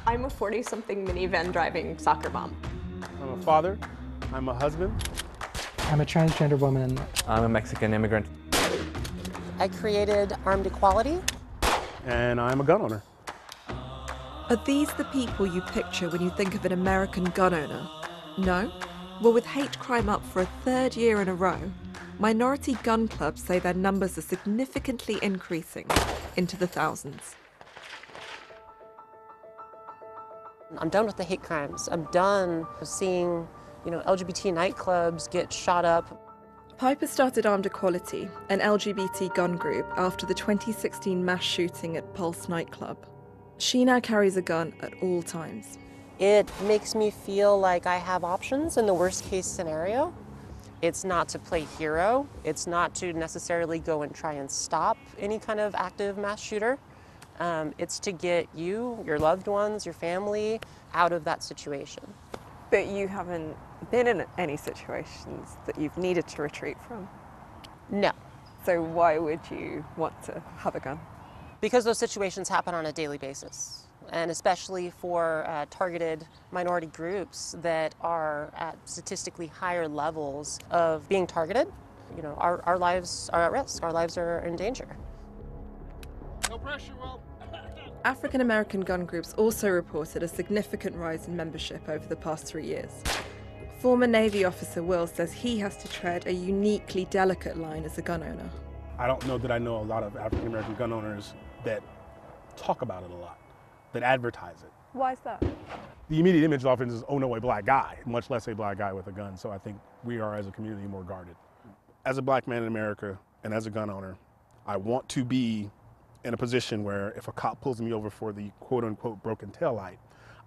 I'm a 40-something minivan driving soccer mom. I'm a father. I'm a husband. I'm a transgender woman. I'm a Mexican immigrant. I created Armed Equality. And I'm a gun owner. Are these the people you picture when you think of an American gun owner? No? Well, with hate crime up for a third year in a row, minority gun clubs say their numbers are significantly increasing into the thousands. I'm done with the hate crimes. I'm done seeing, LGBT nightclubs get shot up. Piper started Armed Equality, an LGBT gun group, after the 2016 mass shooting at Pulse nightclub. She now carries a gun at all times. It makes me feel like I have options in the worst case scenario. It's not to play hero. It's not to necessarily go and try and stop any kind of active mass shooter. It's to get you, your loved ones, your family out of that situation. But you haven't been in any situations that you've needed to retreat from? No. So why would you want to have a gun? Because those situations happen on a daily basis, and especially for targeted minority groups that are at statistically higher levels of being targeted. Our lives are at risk, our lives are in danger. No pressure, Will. African American gun groups also reported a significant rise in membership over the past 3 years. Former Navy officer Will says he has to tread a uniquely delicate line as a gun owner. I don't know that I know a lot of African American gun owners that talk about it a lot, that advertise it. Why is that? The immediate image often is, oh no, a black guy, much less a black guy with a gun. So I think we are, as a community, more guarded. As a black man in America and as a gun owner, I want to be in a position where if a cop pulls me over for the quote unquote broken taillight,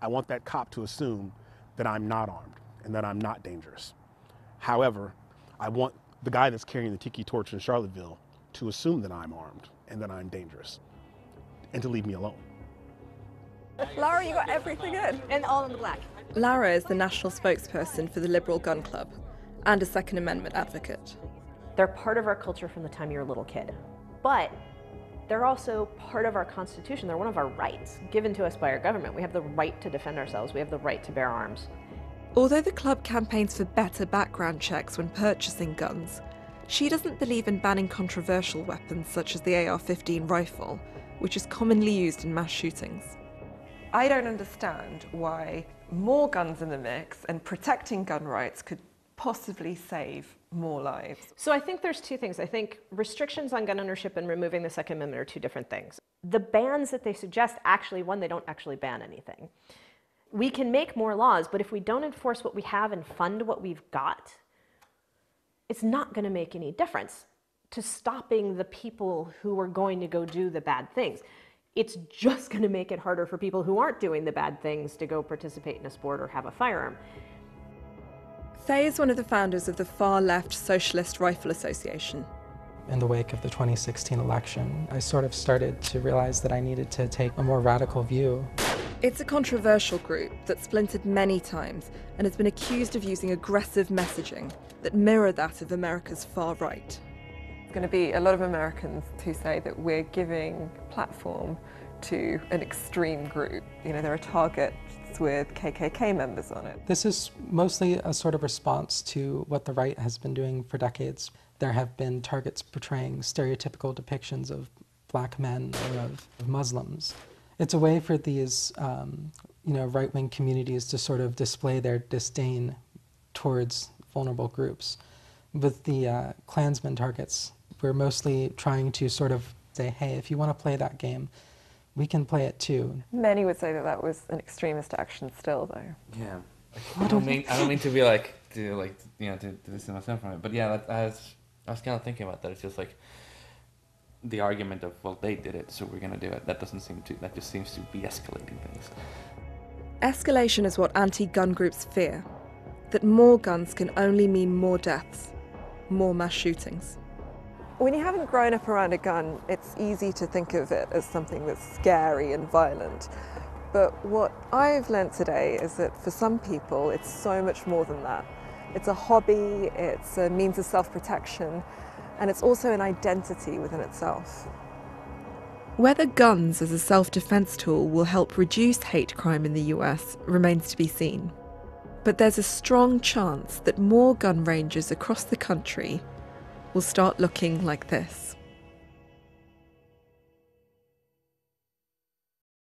I want that cop to assume that I'm not armed and that I'm not dangerous. However, I want the guy that's carrying the tiki torch in Charlottesville to assume that I'm armed and that I'm dangerous and to leave me alone. Laura, you got everything in. And all in the black. Lara is the national spokesperson for the Liberal Gun Club and a Second Amendment advocate. They're part of our culture from the time you're a little kid. But they're also part of our Constitution. They're one of our rights given to us by our government. We have the right to defend ourselves. We have the right to bear arms. Although the club campaigns for better background checks when purchasing guns, she doesn't believe in banning controversial weapons such as the AR-15 rifle, which is commonly used in mass shootings. I don't understand why more guns in the mix and protecting gun rights could possibly save more lives. So I think there's two things. I think restrictions on gun ownership and removing the Second Amendment are two different things. The bans that they suggest actually, one, they don't actually ban anything. We can make more laws, but if we don't enforce what we have and fund what we've got, it's not going to make any difference to stopping the people who are going to go do the bad things. It's just going to make it harder for people who aren't doing the bad things to go participate in a sport or have a firearm. Faye is one of the founders of the far-left Socialist Rifle Association. In the wake of the 2016 election, I sort of started to realize that I needed to take a more radical view. It's a controversial group that's splintered many times and has been accused of using aggressive messaging that mirror that of America's far right. There's going to be a lot of Americans who say that we're giving platform to an extreme group. There are targets with KKK members on it. This is mostly a sort of response to what the right has been doing for decades. There have been targets portraying stereotypical depictions of black men or of Muslims. It's a way for these right-wing communities to sort of display their disdain towards vulnerable groups. With the Klansmen targets, we're mostly trying to sort of say, hey, if you want to play that game, we can play it too. Many would say that that was an extremist action still, though. Yeah. I don't mean to be to distance myself from it, but yeah, I was kind of thinking about that. It's just like the argument of, well, they did it, so we're gonna do it. That just seems to be escalating things. Escalation is what anti-gun groups fear, that more guns can only mean more deaths, more mass shootings. When you haven't grown up around a gun, it's easy to think of it as something that's scary and violent. But what I've learnt today is that for some people, it's so much more than that. It's a hobby, it's a means of self-protection, and it's also an identity within itself. Whether guns as a self-defense tool will help reduce hate crime in the US remains to be seen. But there's a strong chance that more gun ranges across the country will start looking like this.